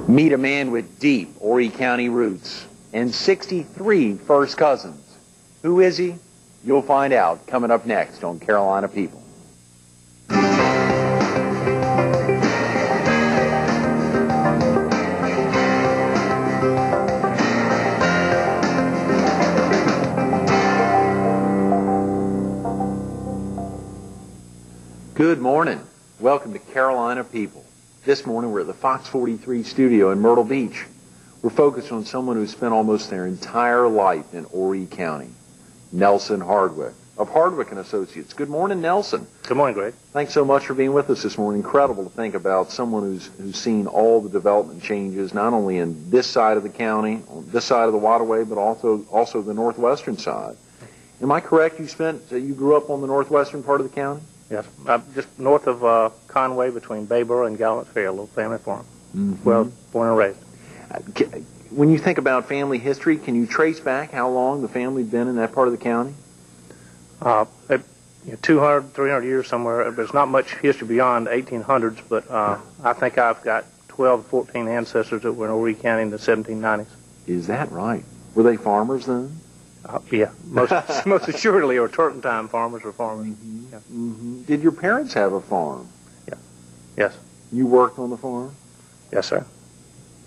Meet a man with deep Horry County roots and 63 first cousins. Who is he? You'll find out coming up next on Carolina People. Good morning. Welcome to Carolina People. This morning we're at the Fox 43 studio in Myrtle Beach. We're focused on someone who spent almost their entire life in Horry County, Nelson Hardwick of Hardwick and Associates. Good morning, Nelson. Good morning, Greg. Thanks so much for being with us this morning. Incredible to think about someone who's seen all the development changes, not only in this side of the county, on this side of the waterway, but also the northwestern side. Am I correct? You grew up on the northwestern part of the county? Yes, just north of Conway, between Bayboro and Gallant's Ferry, a little family farm. Mm-hmm. Well, born and raised. When you think about family history, can you trace back how long the family's been in that part of the county? 200, 300 years somewhere. There's not much history beyond 1800s, but I think I've got 12, 14 ancestors that were in Horry County in the 1790s. Is that right? Were they farmers then? Yeah, most assuredly, or turpentine farmers were farmers. Mm-hmm. Yeah. Mm-hmm. Did your parents have a farm? Yeah. Yes. You worked on the farm? Yes, sir.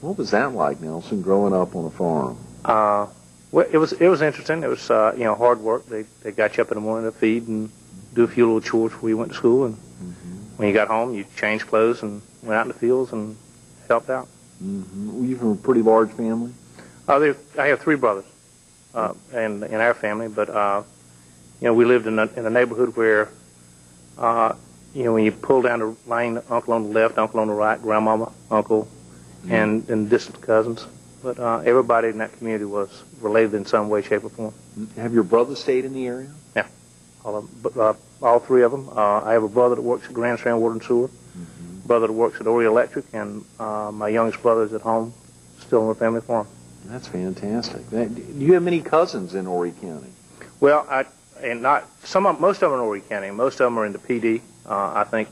What was that like, Nelson, growing up on a farm? Well, it was interesting. It was hard work. They got you up in the morning to feed and do a few little chores before you went to school, and when you got home, you changed clothes and went out in the fields and helped out. Mm-hmm. Were you from a pretty large family? I have three brothers. And in our family, but we lived in a neighborhood where when you pull down the lane, uncle on the left, uncle on the right, grandmama, uncle, and distant cousins. But everybody in that community was related in some way, shape, or form. Have your brothers stayed in the area? Yeah, all three of them. I have a brother that works at Grand Strand Water and Sewer, brother that works at Horry Electric, and my youngest brother is at home, still on the family farm. That's fantastic. Do you have many cousins in Horry County? Well, most of them are in Horry County. Most of them are in the PD. I think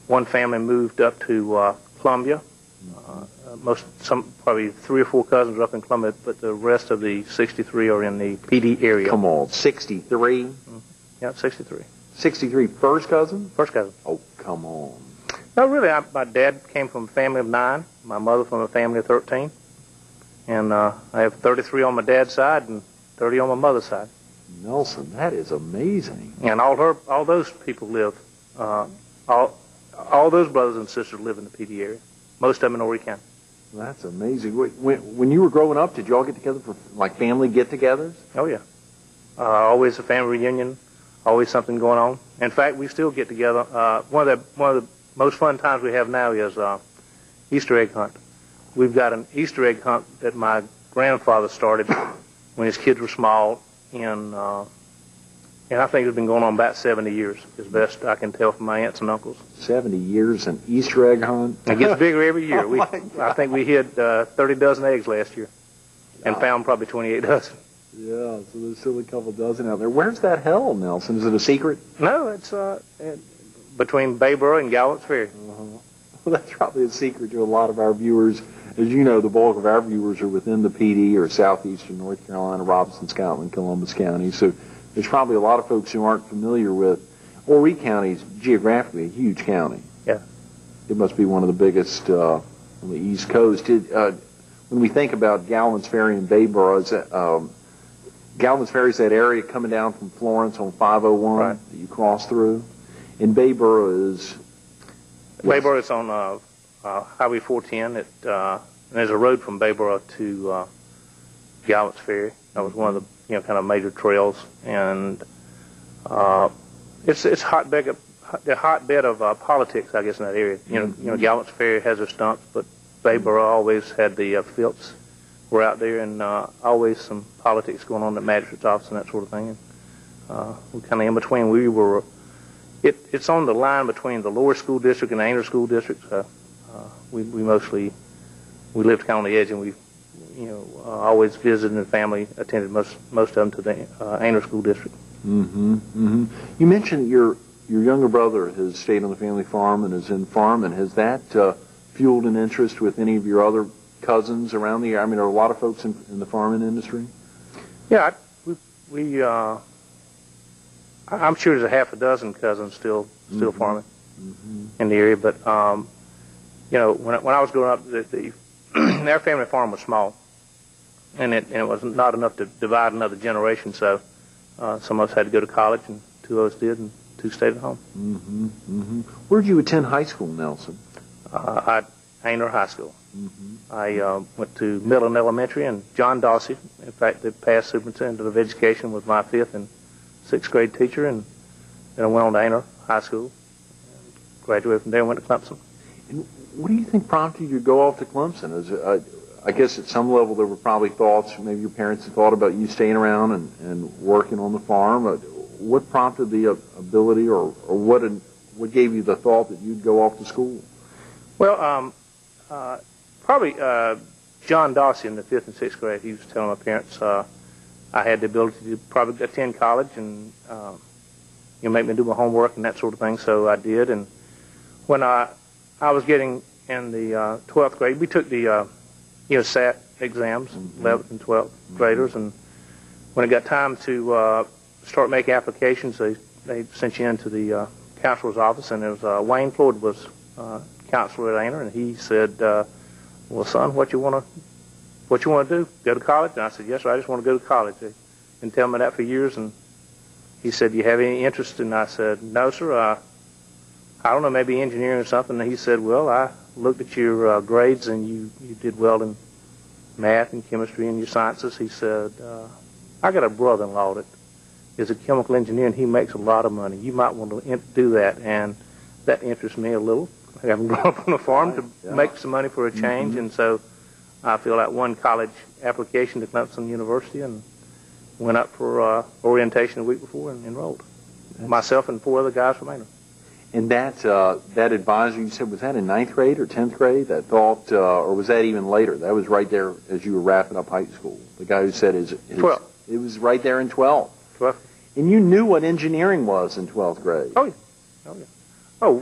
one family moved up to Columbia. Probably 3 or 4 cousins are up in Columbia, but the rest of the 63 are in the PD area. Come on, 63? Yeah, 63. 63 first cousin? First cousin. Oh, come on. No, really, my dad came from a family of 9, my mother from a family of 13. And I have 33 on my dad's side and 30 on my mother's side. Nelson, that is amazing. And all those people live, all those brothers and sisters live in the PD area. Most of them in Horry County. That's amazing. When you were growing up, did you all get together for family get-togethers? Oh yeah, always a family reunion, always something going on. In fact, we still get together. One of the most fun times we have now is Easter egg hunt. We've got an Easter egg hunt that my grandfather started when his kids were small, and I think it's been going on about 70 years, as best I can tell from my aunts and uncles. 70 years an Easter egg hunt? It gets bigger every year. I think we hid 30 dozen eggs last year and found probably 28 dozen. Yeah, so there's still a couple dozen out there. Where's that held, Nelson? Is it a secret? No, it's between Bayboro and Gallant's Ferry. Well, that's probably a secret to a lot of our viewers. As you know, the bulk of our viewers are within the PD or southeastern North Carolina, Robinson, Scotland, Columbus County. So there's probably a lot of folks who aren't familiar with Horry County. Is geographically a huge county. Yeah. It must be one of the biggest on the East Coast. When we think about Gallant's Ferry and Bayboro, Gallant's Ferry is that area coming down from Florence on 501 that you cross through. And Bayboro is... Bayboro is on Highway 410. There's a road from Bayboro to Gallant's Ferry. That was one of the kind of major trails, and it's the hotbed of politics, I guess, in that area. Gallant's Ferry has their stumps, but Bayboro always had the Phillips were out there, and always some politics going on at the magistrate's office and that sort of thing. And we kind of in between. We were. It's on the line between the lower school district and the Ainer school district. So we lived kind of on the edge, and we always visited, and family attended most of them to the Ainer school district. Mm-hmm. Mm-hmm. You mentioned your younger brother has stayed on the family farm and is in farming. Has that fueled an interest with any of your other cousins around the area? I mean, are a lot of folks in the farming industry? Yeah, I'm sure there's a half a dozen cousins still farming in the area. But you know, when I was growing up, our family farm was small, and it was not enough to divide another generation. So some of us had to go to college, and 2 of us did, and 2 stayed at home. Where did you attend high school, Nelson? At Ainer High School. I went to Millen Elementary, and John Dawsey, in fact, the past superintendent of education, was my 5th and 6th grade teacher, and then I went on to Ainer High School, graduated from there and went to Clemson. And what do you think prompted you to go off to Clemson? I guess at some level there were probably thoughts, maybe your parents had thought about you staying around and working on the farm. What prompted the ability, or what gave you the thought that you'd go off to school? Well, probably John Dawsey in the 5th and 6th grade. He was telling my parents I had the ability to probably attend college and make me do my homework and that sort of thing. So I did. And when I was getting in the 12th grade, we took the SAT exams, 11th and 12th graders, and when it got time to start making applications, they sent you into the counselor's office, and there was Wayne Floyd was counselor at Ainer, and he said, "Well, son, what you want to do? Go to college?" And I said, "Yes, sir, I just want to go to college." They've been telling me that for years, and he said, "Do you have any interest?" And I said, "No, sir. I don't know, maybe engineering or something." And he said, "Well, I looked at your grades, and you did well in math and chemistry and your sciences." He said, "I got a brother-in-law that is a chemical engineer, and he makes a lot of money. You might want to do that." And that interests me a little. I haven't grown up on a farm to make some money for a change, and so I filled out one college application to Clemson University and went up for orientation the week before and enrolled. Myself and 4 other guys from Ainer. And that advisor, you said, was that in 9th grade or 10th grade? That thought, or was that even later? That was right there as you were wrapping up high school. The guy who said his 12. It was right there in 12. 12. And you knew what engineering was in 12th grade. Oh, yeah. Oh, yeah. Oh,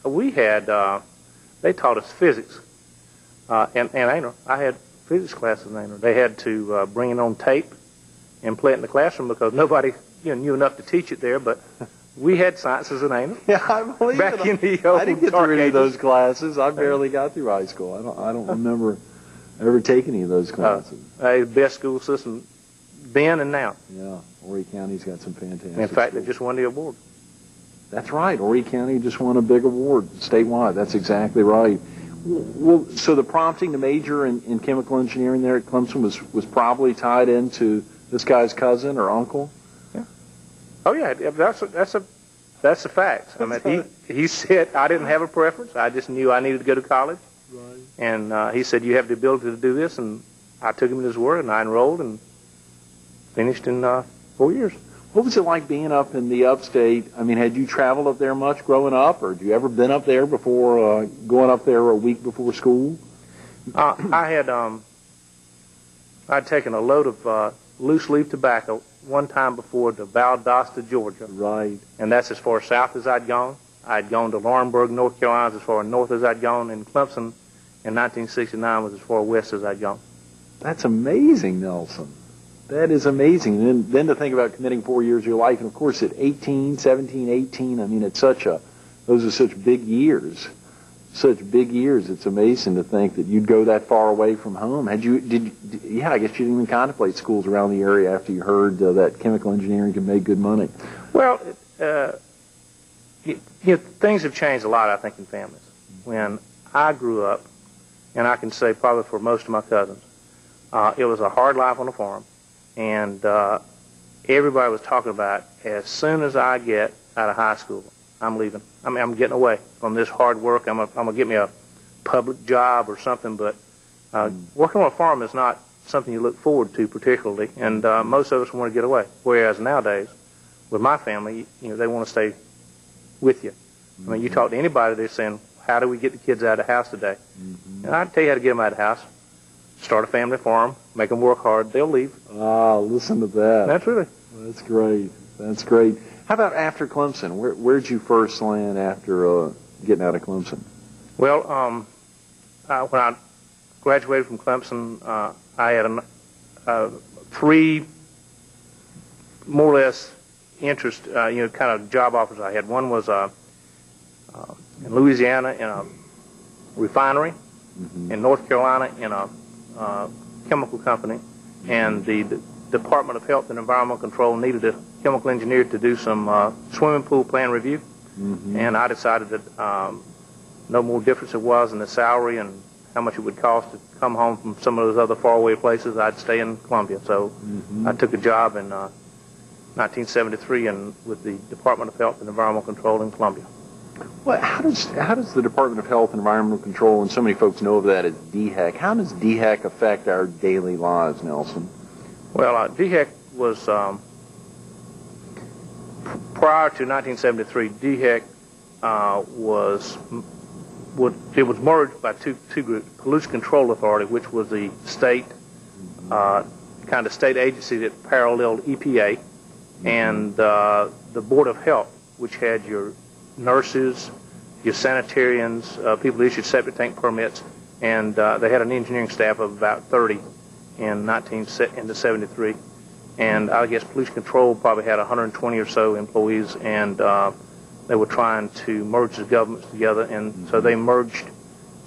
we had, they taught us physics. And Ainer, I had physics classes in Ainer. They had to bring it on tape and play it in the classroom because nobody knew enough to teach it there, but we had sciences in Ainer. Yeah, I believe back it. In the old I didn't get through any of those classes. I barely got through high school. I don't remember ever taking any of those classes. Best school system then and now. Yeah, Horry County's got some fantastic In fact, schools. they just won the award. That's right. Horry County just won a big award statewide. That's exactly right. Well, so the prompting to major in chemical engineering there at Clemson was probably tied into this guy's cousin or uncle? Yeah. Oh, yeah. That's a fact. I mean, he said I didn't have a preference. I just knew I needed to go to college. Right. And he said, "You have the ability to do this." And I took him at his word, and I enrolled and finished in 4 years. What was it like being up in the upstate? I mean, had you traveled up there much growing up, or had you ever been up there before, going up there a week before school? I'd taken a load of loose leaf tobacco one time before to Valdosta, Georgia. Right. And that's as far south as I'd gone. I'd gone to Laurinburg, North Carolina, as far north as I'd gone, and Clemson in 1969 was as far west as I'd gone. That's amazing, Nelson. That is amazing. And then to think about committing 4 years of your life, and of course at 18, 17, 18, I mean, those are such big years. Such big years. It's amazing to think that you'd go that far away from home. I guess you didn't even contemplate schools around the area after you heard that chemical engineering can make good money. Well, things have changed a lot, I think, in families. When I grew up, and I can say probably for most of my cousins, it was a hard life on the farm. And everybody was talking about, as soon as I get out of high school, I'm leaving. I mean, I'm getting away from this hard work. I'm gonna get me a public job or something. But working on a farm is not something you look forward to particularly. And most of us want to get away. Whereas nowadays, with my family, they want to stay with you. I mean, you talk to anybody, they're saying, "How do we get the kids out of the house today?" And I tell you how to get them out of the house. Start a family farm, make them work hard, they'll leave. Ah, listen to that. That's really. That's great. That's great. How about after Clemson? Where'd you first land after getting out of Clemson? Well, when I graduated from Clemson, I had three more or less interest, kind of job offers I had. One was in Louisiana in a refinery, in North Carolina in a chemical company, and the Department of Health and Environmental Control needed a chemical engineer to do some swimming pool plan review, and I decided that no more difference it was in the salary and how much it would cost to come home from some of those other faraway places, I'd stay in Columbia. So I took a job in 1973 with the Department of Health and Environmental Control in Columbia. Well, how does the Department of Health and Environmental Control, and so many folks know of that as DHEC, how does DHEC affect our daily lives, Nelson? Well, DHEC was, prior to 1973, DHEC was merged by two groups. Pollution Control Authority, which was the state, kind of state agency that paralleled EPA, and the Board of Health, which had your nurses, your sanitarians, people who issued septic tank permits, and they had an engineering staff of about 30 in 1973. And I guess Pollution Control probably had 120 or so employees, and they were trying to merge the governments together, and so they merged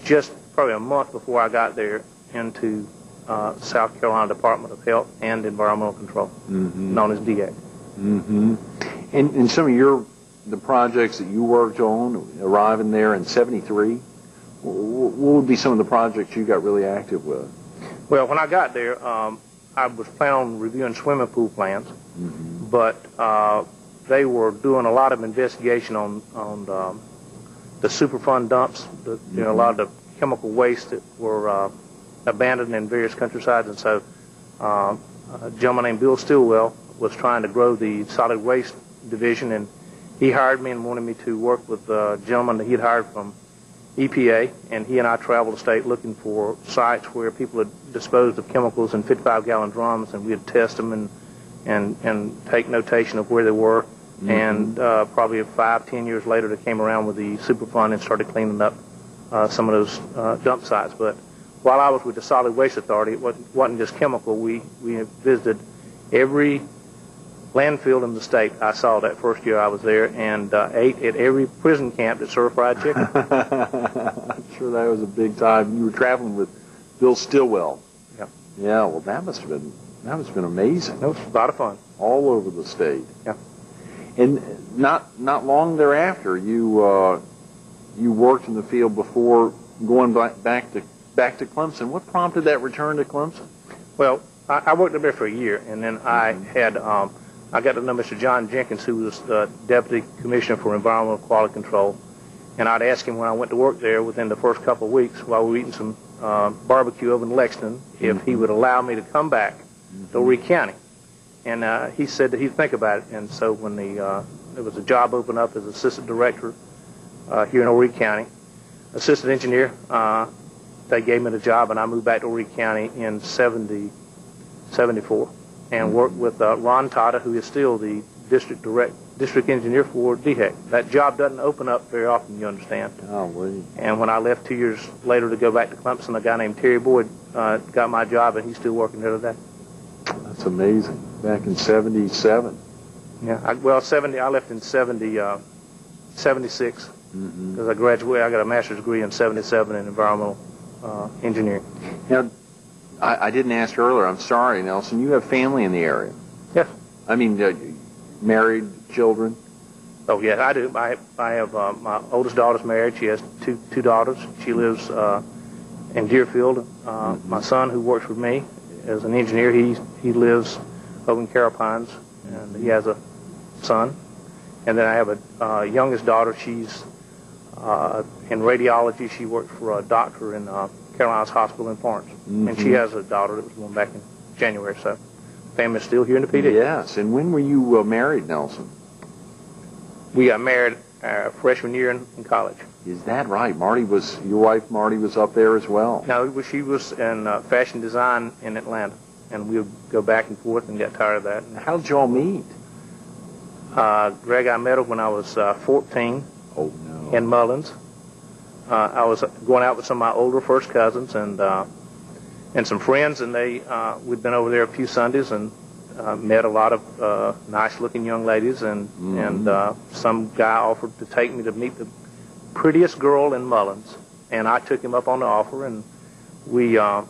just probably a month before I got there into South Carolina Department of Health and Environmental Control, known as DHEC. And some of the projects that you worked on, arriving there in 73, what would be some of the projects you got really active with? Well, when I got there, I was planning on reviewing swimming pool plans, but they were doing a lot of investigation on the Superfund dumps, a lot of the chemical waste that were abandoned in various countrysides, and so a gentleman named Bill Stillwell was trying to grow the solid waste division, and he hired me and wanted me to work with a gentleman that he had hired from EPA, and he and I traveled the state looking for sites where people had disposed of chemicals in 55-gallon drums, and we'd test them and take notation of where they were. And probably 5-10 years later, they came around with the Superfund and started cleaning up some of those dump sites. But while I was with the Solid Waste Authority, it wasn't just chemical. We visited every landfill in the state. I saw that first year I was there, and ate at every prison camp that served fried chicken. I'm sure that was a big time. You were traveling with Bill Stillwell. Yeah. Yeah. Well, that must have been amazing. It was a lot of fun. All over the state. Yeah. And not long thereafter, you worked in the field before going back to Clemson. What prompted that return to Clemson? Well, I worked up there for a year, and then I had I got to know Mr. John Jenkins, who was the Deputy Commissioner for Environmental Quality Control, and I'd ask him when I went to work there within the first couple of weeks while we were eating some barbecue over in Lexington if he would allow me to come back to Horry County. And he said that he'd think about it. And so when there was a job open up as assistant director here in Horry County, assistant engineer, they gave me the job, and I moved back to Horry County in 74 and worked with Ron Tata, who is still the district engineer for DHEC. That job doesn't open up very often, you understand. Oh, wait. And when I left 2 years later to go back to Clemson, a guy named Terry Boyd got my job, and he's still working there today. That's amazing. Back in 77. Yeah, I left in 76 because I graduated. I got a master's degree in 77 in environmental engineering. Now, I didn't ask earlier. I'm sorry, Nelson. You have family in the area. Yes. I mean, married, children. Oh, yes, I do. I have my oldest daughter's married. She has two daughters. She lives in Deerfield. My son, who works with me as an engineer, he lives over in Carroll-Pines, and he has a son. And then I have a youngest daughter. She's in radiology. She works for a doctor in Carolinas Hospital in Florence. And she has a daughter that was born back in January. So family's still here in the PD. Yes. And when were you married, Nelson? We got married freshman year in college. Is that right? Your wife Marty was up there as well? No, she was in fashion design in Atlanta, and we would go back and forth and got tired of that. How did y'all meet? Greg, I met her when I was 14 Oh, no. in Mullins. I was going out with some of my older first cousins and some friends, and we'd been over there a few Sundays and met a lot of nice-looking young ladies, and some guy offered to take me to meet the prettiest girl in Mullins, and I took him up on the offer, and we were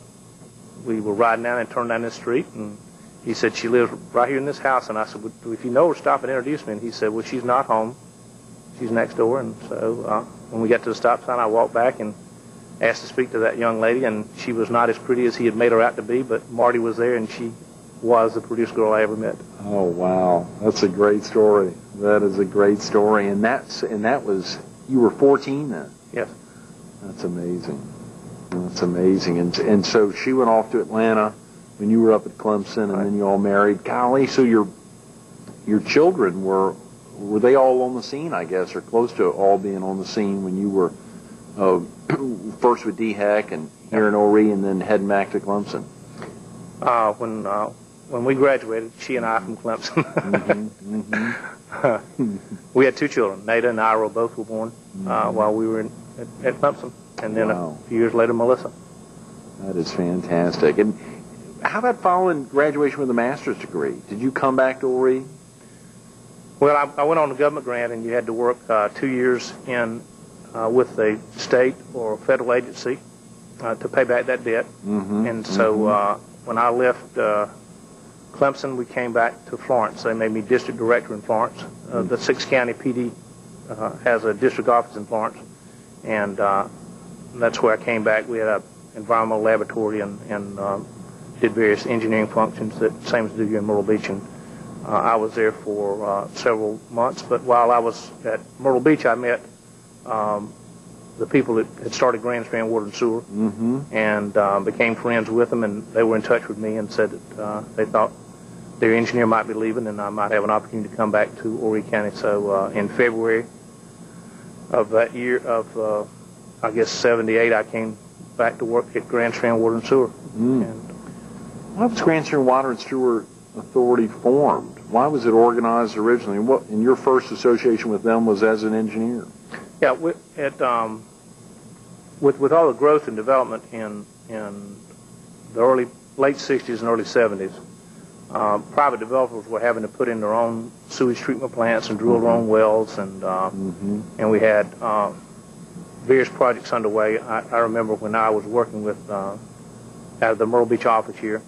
riding down and turned down this street, and he said, she lives right here in this house, and I said, well, if you know her, stop and introduce me, and he said, well, she's not home, she's next door, and so when we got to the stop sign, I walked back and asked to speak to that young lady, and she was not as pretty as he had made her out to be, but Marty was there, and she was the prettiest girl I ever met. Oh, wow. That's a great story. That is a great story. And that was, you were 14 then? Yes. That's amazing. That's amazing. And so she went off to Atlanta when you were up at Clemson, and then you all married. Golly, so your children were they all on the scene, I guess, or close to all being on the scene when you were first with DHEC and here in Horry and then heading back to Clemson? When we graduated, she and I from Clemson, we had two children. Nada and Ira both were born while we were at Clemson, and then a few years later, Melissa. That is fantastic. And how about following graduation with a master's degree? Did you come back to Horry? Well, I went on a government grant, and you had to work 2 years with a state or federal agency to pay back that debt. And so when I left Clemson, we came back to Florence. They made me district director in Florence. The 6-county PD has a district office in Florence, and that's where I came back. We had an environmental laboratory and did various engineering functions that same as do here in Myrtle Beach. And I was there for several months. But while I was at Myrtle Beach, I met the people that had started Grand Strand Water and Sewer, and became friends with them, and they were in touch with me and said that they thought their engineer might be leaving and I might have an opportunity to come back to Horry County. So in February of that year of, I guess, 78, I came back to work at Grand Strand Water and Sewer. And why was Grand Strand Water and Sewer Authority formed? Why was it organized originally? And your first association with them was as an engineer? Yeah, with all the growth and development in the late 60s and early 70s, private developers were having to put in their own sewage treatment plants and drill their own wells, and we had various projects underway. I remember when I was working with out of the Myrtle Beach office here,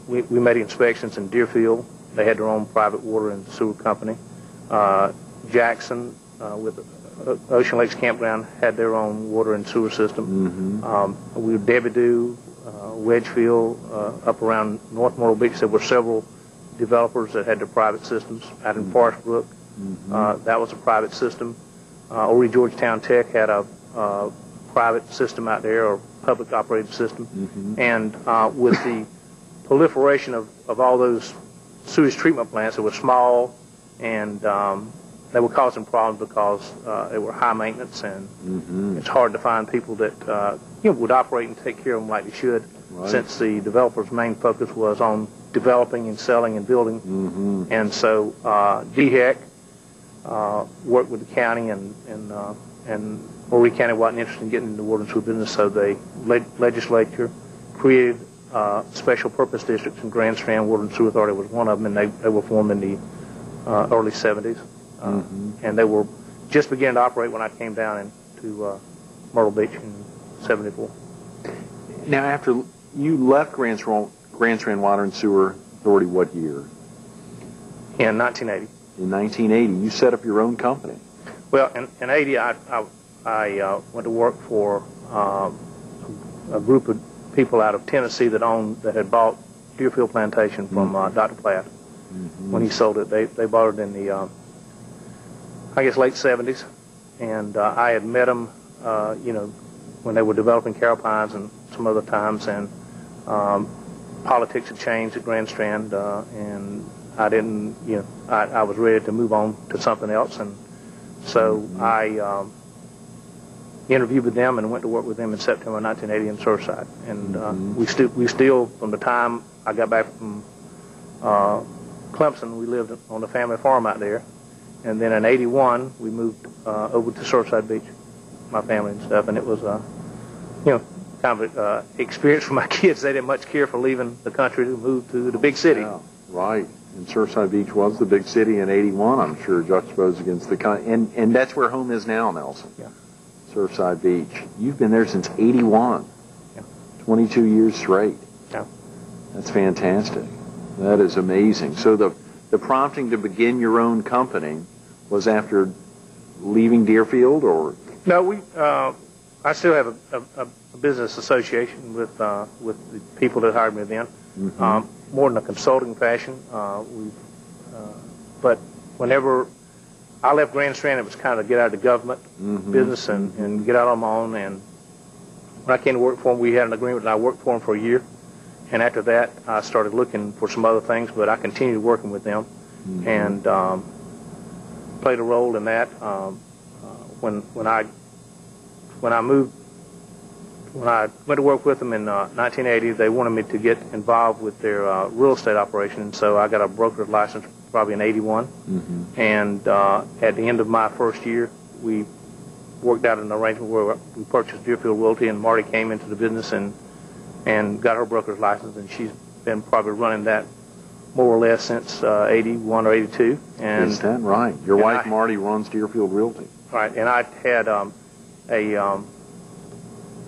we made inspections in Deerfield. They had their own private water and sewer company. Jackson with Ocean Lakes Campground had their own water and sewer system. We were Debbie-Doo, Wedgefield, up around North Myrtle Beach. There were several developers that had their private systems. Out in Forest Brook, that was a private system. Horry Georgetown Tech had a private system out there, or public operated system. And with the proliferation of all those sewage treatment plants that were small, and they were causing problems because they were high maintenance, and it's hard to find people that would operate and take care of them like they should, since the developer's main focus was on developing and selling and building. And so DHEC worked with the county, and Horry County wasn't interested in getting into the water and sewer business, so the legislature created special purpose districts, and Grand Strand Water and Sewer Authority was one of them, and they were formed in the early 70s. And they were just beginning to operate when I came down into Myrtle Beach in 74. Now, after you left Grand Strand Water and Sewer Authority, what year? In 1980. In 1980, you set up your own company. Well, in 80, I went to work for a group of people out of Tennessee that had bought Deerfield Plantation from Dr. Platt. When he sold it, they bought it in the I guess late 70s, and I had met them, when they were developing Carroll Pines and some other times, and politics had changed at Grand Strand, and I didn't, I was ready to move on to something else, and so I interviewed with them and went to work with them in September 1980 in Surfside, and we still, from the time I got back from Clemson, we lived on the family farm out there. And then in 81, we moved over to Surfside Beach. my family and stuff, and it was kind of an experience for my kids. They didn't much care for leaving the country to move to the big city. Yeah, right. And Surfside Beach was the big city in '81, I'm sure, juxtaposed against the and that's where home is now, Nelson. Yeah. Surfside Beach. You've been there since '81. Yeah. 22 years straight. Yeah. That's fantastic. That is amazing. So the prompting to begin your own company was after leaving Deerfield, or? No, I still have a business association with the people that hired me then. Mm-hmm. More in a consulting fashion. But whenever I left Grand Strand, it was kind of get out of the government business and get out on my own. And when I came to work for them, we had an agreement that I worked for them for a year. And after that, I started looking for some other things, but I continued working with them and played a role in that. When I went to work with them in 1980, they wanted me to get involved with their real estate operation, and so I got a broker's license probably in '81. And at the end of my first year, we worked out an arrangement where we purchased Deerfield Realty, and Marty came into the business and got her broker's license, and she's been probably running that more or less since '81 or '82. And is that right? Your wife Marty runs Deerfield Realty. Right, and I had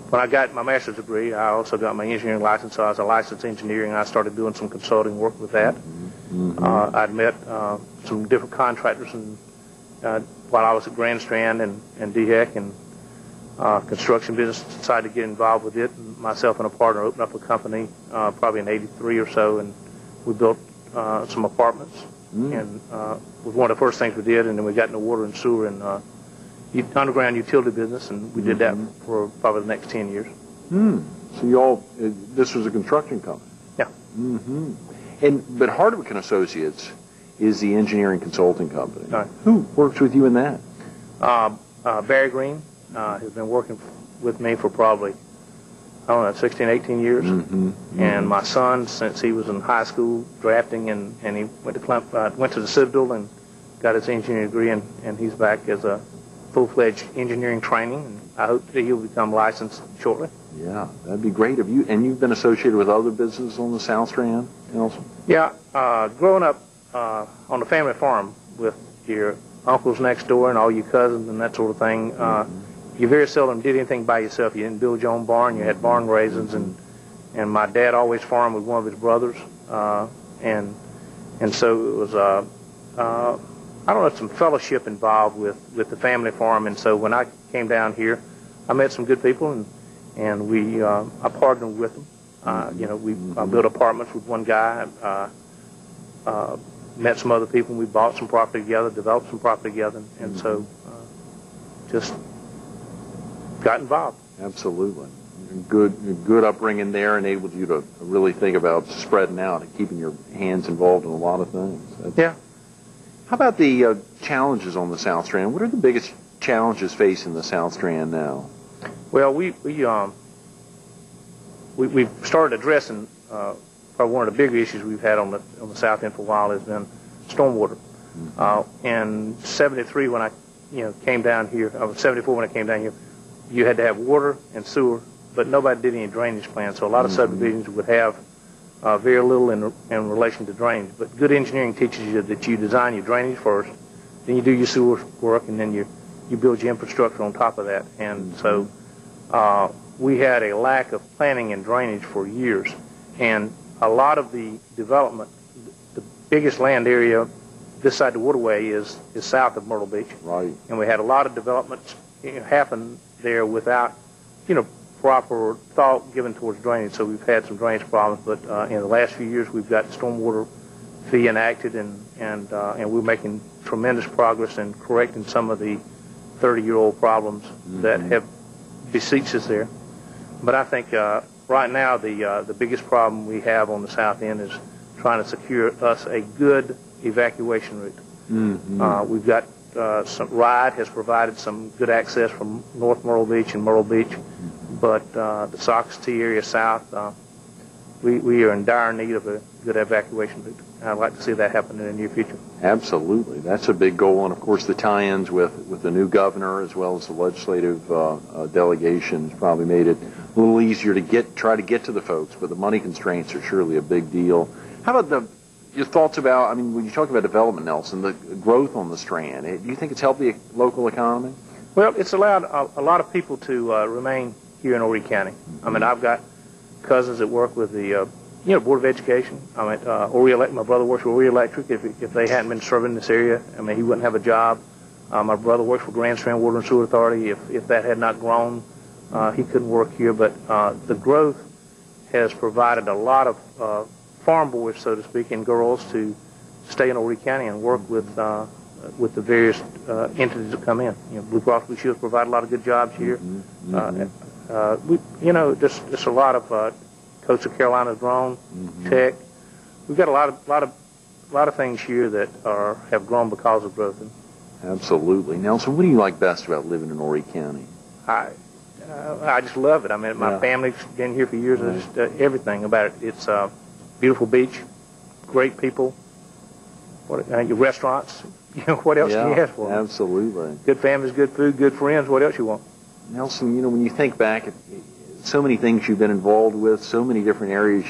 when I got my master's degree, I also got my engineering license, so I was a licensed engineer, and I started doing some consulting work with that. I'd met some different contractors while I was at Grand Strand and DHEC and construction business, decided to get involved with it. And myself and a partner opened up a company probably in '83 or so, and we built some apartments. And it was one of the first things we did, and then we got into water and sewer and underground utility business, and we did that for probably the next 10 years. So this was a construction company? Yeah. But Hardwick and Associates is the engineering consulting company. Right. Who works with you in that? Barry Green has been working with me for probably, 16, 18 years. And my son, since he was in high school drafting, and he went to the Citadel and got his engineering degree, and he's back as a full-fledged engineering training, and I hope that he'll become licensed shortly. Yeah, that'd be great. You've been associated with other businesses on the South Strand, Nelson? Yeah, growing up on the family farm with your uncles next door and all your cousins and that sort of thing, you very seldom did anything by yourself. You didn't build your own barn. You had barn raisins, and my dad always farmed with one of his brothers, and so it was I don't know, some fellowship involved with the family farm. And so when I came down here, I met some good people, and I partnered with them. We built apartments with one guy, met some other people, and we bought some property together, developed some property together, and so just got involved. Absolutely. Good upbringing there enabled you to really think about spreading out and keeping your hands involved in a lot of things. Yeah. How about the challenges on the South Strand? What are the biggest challenges facing the South Strand now? Well, we've started addressing probably one of the bigger issues we've had on the South End for a while has been stormwater. In '73, when I came down here, I was 74 when I came down here. You had to have water and sewer, but nobody did any drainage plans. So a lot of subdivisions would have very little in relation to drainage. But good engineering teaches you that you design your drainage first, then you do your sewer work, and then you build your infrastructure on top of that. And so we had a lack of planning and drainage for years. And a lot of the development, the biggest land area this side of the waterway is south of Myrtle Beach. Right. And we had a lot of developments happen there without, proper thought given towards drainage. So we've had some drainage problems, but in the last few years we've got stormwater fee enacted, and we're making tremendous progress in correcting some of the 30-year-old problems that have beseeched us there. But I think right now the biggest problem we have on the south end is trying to secure us a good evacuation route. We've got RIDE has provided some good access from North Myrtle Beach and Myrtle Beach, but the Sock's T area south, we are in dire need of a good evacuation route. I'd like to see that happen in the near future. Absolutely. That's a big goal. And, of course, the tie-ins with the new governor as well as the legislative delegation has probably made it a little easier to try to get to the folks. But the money constraints are surely a big deal. How about your thoughts about, I mean, when you talk about development, Nelson, the growth on the Strand, do you think it's helped the local economy? Well, it's allowed a lot of people to remain here in Horry County. I mean, I've got cousins that work with the Board of Education. I mean, my brother works for Horry Electric. If they hadn't been serving this area, I mean, he wouldn't have a job. My brother works for Grand Strand Water and Sewer Authority. If that had not grown, he couldn't work here. But the growth has provided a lot of farm boys, so to speak, and girls to stay in Horry County and work with the various entities that come in. Blue Cross Blue Shield provide a lot of good jobs here. Just a lot of Coastal Carolina's grown, Tech. We've got a lot of things here that have grown because of growth. Absolutely, Nelson. What do you like best about living in Horry County? I just love it. I mean, my family's been here for years. Just everything about it. It's a beautiful beach, great people, your restaurants. What else can you ask for? Absolutely. Good families, good food, good friends. What else you want? Nelson, when you think back, so many things you've been involved with, so many different areas,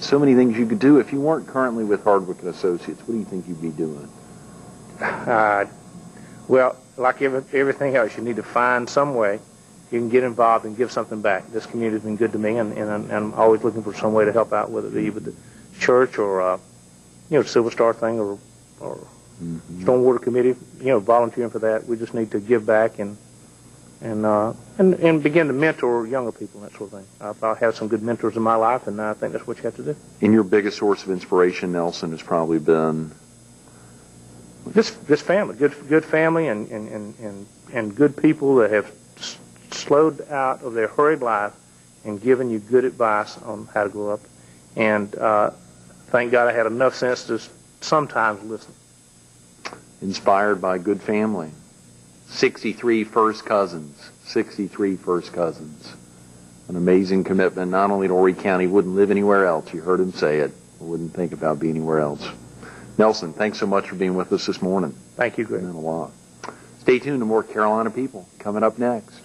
so many things you could do. If you weren't currently with Hardwick and Associates, what do you think you'd be doing? Well, like everything else, you need to find some way you can get involved and give something back. This community's been good to me, and I'm always looking for some way to help out, whether it be with the church or the Silver Star thing or Stormwater Committee. Volunteering for that. We just need to give back and begin to mentor younger people and that sort of thing. I've had some good mentors in my life, and I think that's what you have to do. And your biggest source of inspiration, Nelson, has probably been this family, good family, and good people that have slowed out of their hurried life and given you good advice on how to grow up. And thank God I had enough sense to sometimes listen. Inspired by good family. 63 first cousins. 63 first cousins. An amazing commitment, not only to Horry County, wouldn't live anywhere else. You heard him say it. Wouldn't think about being anywhere else. Nelson, thanks so much for being with us this morning. Thank you, Greg. It meant a lot. Stay tuned to more Carolina People coming up next.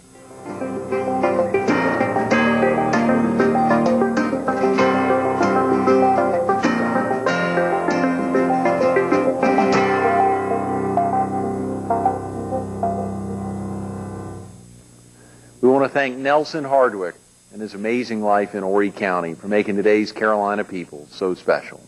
We want to thank Nelson Hardwick and his amazing life in Horry County for making today's Carolina People so special.